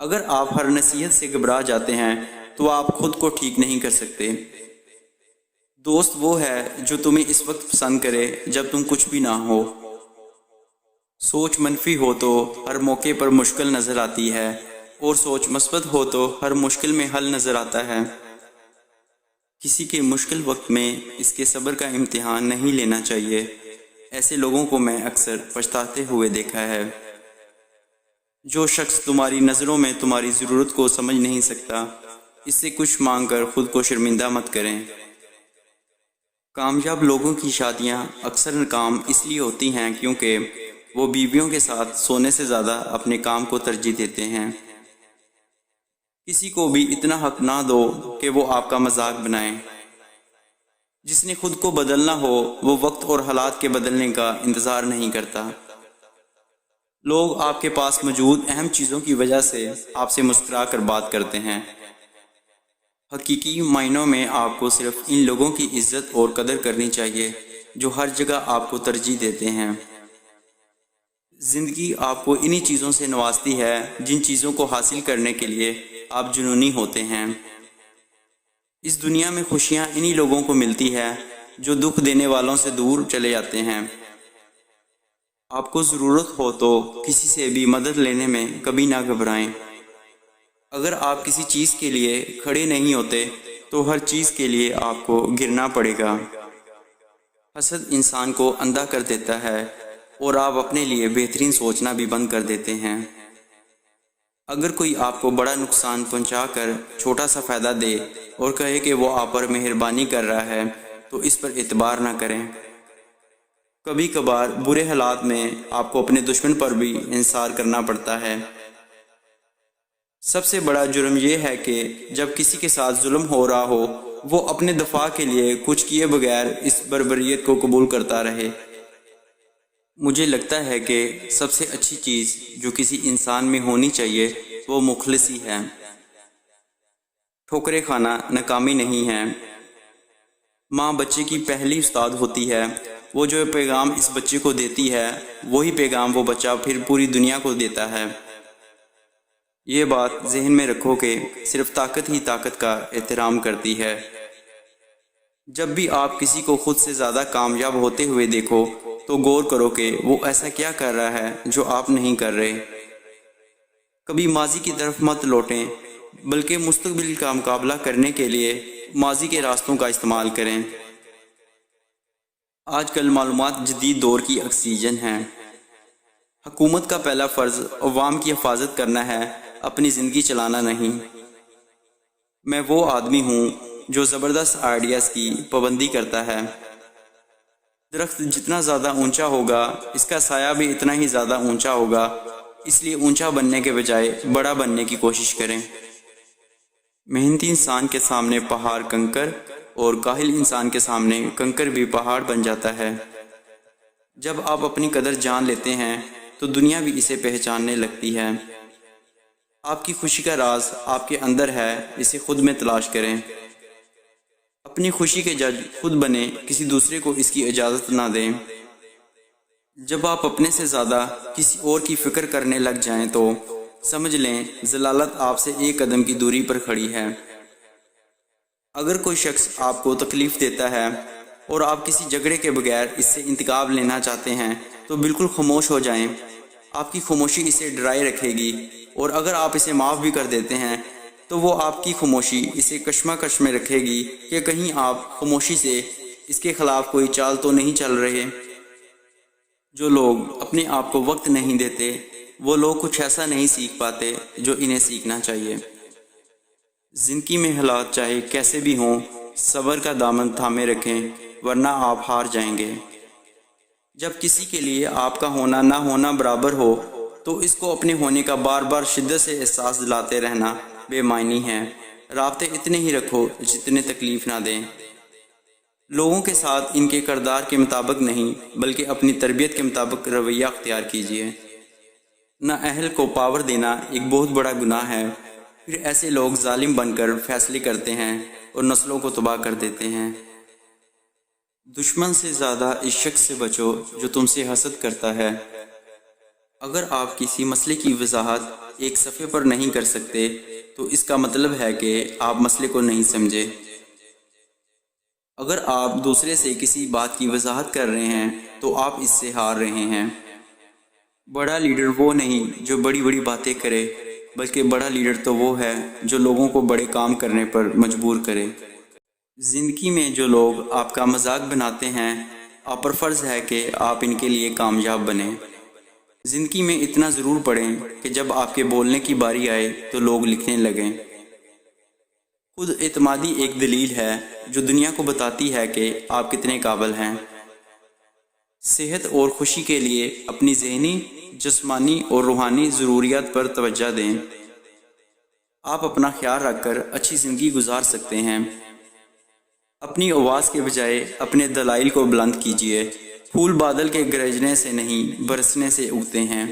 اگر آپ ہر نصیحت سے گھبرا جاتے ہیں تو آپ خود کو ٹھیک نہیں کر سکتے۔ دوست وہ ہے جو تمہیں اس وقت پسند کرے جب تم کچھ بھی نہ ہو۔ سوچ منفی ہو تو ہر موقع پر مشکل نظر آتی ہے، اور سوچ مثبت ہو تو ہر مشکل میں حل نظر آتا ہے۔ کسی کے مشکل وقت میں اس کے صبر کا امتحان نہیں لینا چاہیے۔ ایسے لوگوں کو میں اکثر پچھتاتے ہوئے دیکھا ہے۔ جو شخص تمہاری نظروں میں تمہاری ضرورت کو سمجھ نہیں سکتا، اس سے کچھ مانگ کر خود کو شرمندہ مت کریں۔ کامیاب لوگوں کی شادیاں اکثر ناکام اس لیے ہوتی ہیں کیونکہ وہ بیویوں کے ساتھ سونے سے زیادہ اپنے کام کو ترجیح دیتے ہیں۔ کسی کو بھی اتنا حق نہ دو کہ وہ آپ کا مذاق بنائے۔ جس نے خود کو بدلنا ہو وہ وقت اور حالات کے بدلنے کا انتظار نہیں کرتا۔ لوگ آپ کے پاس موجود اہم چیزوں کی وجہ سے آپ سے مسکرا کر بات کرتے ہیں۔ حقیقی معنوں میں آپ کو صرف ان لوگوں کی عزت اور قدر کرنی چاہیے جو ہر جگہ آپ کو ترجیح دیتے ہیں۔ زندگی آپ کو انہی چیزوں سے نوازتی ہے جن چیزوں کو حاصل کرنے کے لیے آپ جنونی ہوتے ہیں۔ اس دنیا میں خوشیاں انہی لوگوں کو ملتی ہے جو دکھ دینے والوں سے دور چلے جاتے ہیں۔ آپ کو ضرورت ہو تو کسی سے بھی مدد لینے میں کبھی نہ گھبرائیں۔ اگر آپ کسی چیز کے لیے کھڑے نہیں ہوتے تو ہر چیز کے لیے آپ کو گرنا پڑے گا۔ حسد انسان کو اندھا کر دیتا ہے اور آپ اپنے لیے بہترین سوچنا بھی بند کر دیتے ہیں۔ اگر کوئی آپ کو بڑا نقصان پہنچا کر چھوٹا سا فائدہ دے اور کہے کہ وہ آپ پر مہربانی کر رہا ہے تو اس پر اعتبار نہ کریں۔ کبھی کبھار برے حالات میں آپ کو اپنے دشمن پر بھی انحصار کرنا پڑتا ہے۔ سب سے بڑا جرم یہ ہے کہ جب کسی کے ساتھ ظلم ہو رہا ہو وہ اپنے دفاع کے لیے کچھ کیے بغیر اس بربریت کو قبول کرتا رہے۔ مجھے لگتا ہے کہ سب سے اچھی چیز جو کسی انسان میں ہونی چاہیے وہ مخلصی ہے۔ ٹھوکریں کھانا ناکامی نہیں ہے۔ ماں بچے کی پہلی استاد ہوتی ہے۔ وہ جو پیغام اس بچے کو دیتی ہے وہی پیغام وہ بچہ پھر پوری دنیا کو دیتا ہے۔ یہ بات ذہن میں رکھو کہ صرف طاقت ہی طاقت کا احترام کرتی ہے۔ جب بھی آپ کسی کو خود سے زیادہ کامیاب ہوتے ہوئے دیکھو تو غور کرو کہ وہ ایسا کیا کر رہا ہے جو آپ نہیں کر رہے۔ کبھی ماضی کی طرف مت لوٹیں بلکہ مستقبل کا مقابلہ کرنے کے لیے ماضی کے راستوں کا استعمال کریں۔ آج کل معلومات جدید دور کی آکسیجن ہیں۔ حکومت کا پہلا فرض عوام کی حفاظت کرنا ہے، اپنی زندگی چلانا نہیں۔ میں وہ آدمی ہوں جو زبردست آئیڈیاز کی پابندی کرتا ہے۔ درخت جتنا زیادہ اونچا ہوگا اس کا سایہ بھی اتنا ہی زیادہ اونچا ہوگا، اس لیے اونچا بننے کے بجائے بڑا بننے کی کوشش کریں۔ محنتی انسان کے سامنے پہاڑ کنکر اور کاہل انسان کے سامنے کنکر بھی پہاڑ بن جاتا ہے۔ جب آپ اپنی قدر جان لیتے ہیں تو دنیا بھی اسے پہچاننے لگتی ہے۔ آپ کی خوشی کا راز آپ کے اندر ہے، اسے خود میں تلاش کریں۔ اپنی خوشی کے جج خود بنیں، کسی دوسرے کو اس کی اجازت نہ دیں۔ جب آپ اپنے سے زیادہ کسی اور کی فکر کرنے لگ جائیں تو سمجھ لیں ضلالت آپ سے ایک قدم کی دوری پر کھڑی ہے۔ اگر کوئی شخص آپ کو تکلیف دیتا ہے اور آپ کسی جھگڑے کے بغیر اس سے انتقام لینا چاہتے ہیں تو بالکل خاموش ہو جائیں۔ آپ کی خاموشی اسے ڈرائے رکھے گی، اور اگر آپ اسے معاف بھی کر دیتے ہیں تو وہ آپ کی خاموشی اسے کشمکش میں رکھے گی کہ کہیں آپ خاموشی سے اس کے خلاف کوئی چال تو نہیں چل رہے۔ جو لوگ اپنے آپ کو وقت نہیں دیتے وہ لوگ کچھ ایسا نہیں سیکھ پاتے جو انہیں سیکھنا چاہیے۔ زندگی میں حالات چاہے کیسے بھی ہوں، صبر کا دامن تھامے رکھیں ورنہ آپ ہار جائیں گے۔ جب کسی کے لیے آپ کا ہونا نہ ہونا برابر ہو تو اس کو اپنے ہونے کا بار بار شدت سے احساس دلاتے رہنا بے معنی ہے۔ رابطے اتنے ہی رکھو جتنے تکلیف نہ دیں۔ لوگوں کے ساتھ ان کے کردار کے مطابق نہیں بلکہ اپنی تربیت کے مطابق رویہ اختیار کیجیے۔ نہ اہل کو پاور دینا ایک بہت بڑا گناہ ہے، پھر ایسے لوگ ظالم بن کر فیصلے کرتے ہیں اور نسلوں کو تباہ کر دیتے ہیں۔ دشمن سے زیادہ اس شخص سے بچو جو تم سے حسد کرتا ہے۔ اگر آپ کسی مسئلے کی وضاحت ایک صفحے پر نہیں کر سکتے تو اس کا مطلب ہے کہ آپ مسئلے کو نہیں سمجھے۔ اگر آپ دوسرے سے کسی بات کی وضاحت کر رہے ہیں تو آپ اس سے ہار رہے ہیں۔ بڑا لیڈر وہ نہیں جو بڑی بڑی باتیں کرے، بلکہ بڑا لیڈر تو وہ ہے جو لوگوں کو بڑے کام کرنے پر مجبور کرے۔ زندگی میں جو لوگ آپ کا مذاق بناتے ہیں، آپ پر فرض ہے کہ آپ ان کے لیے کامیاب بنیں۔ زندگی میں اتنا ضرور پڑھیں کہ جب آپ کے بولنے کی باری آئے تو لوگ لکھنے لگیں۔ خود اعتمادی ایک دلیل ہے جو دنیا کو بتاتی ہے کہ آپ کتنے قابل ہیں۔ صحت اور خوشی کے لیے اپنی ذہنی، جسمانی اور روحانی ضروریات پر توجہ دیں۔ آپ اپنا خیال رکھ کر اچھی زندگی گزار سکتے ہیں۔ اپنی آواز کے بجائے اپنے دلائل کو بلند کیجیے۔ پھول بادل کے گرجنے سے نہیں، برسنے سے اگتے ہیں۔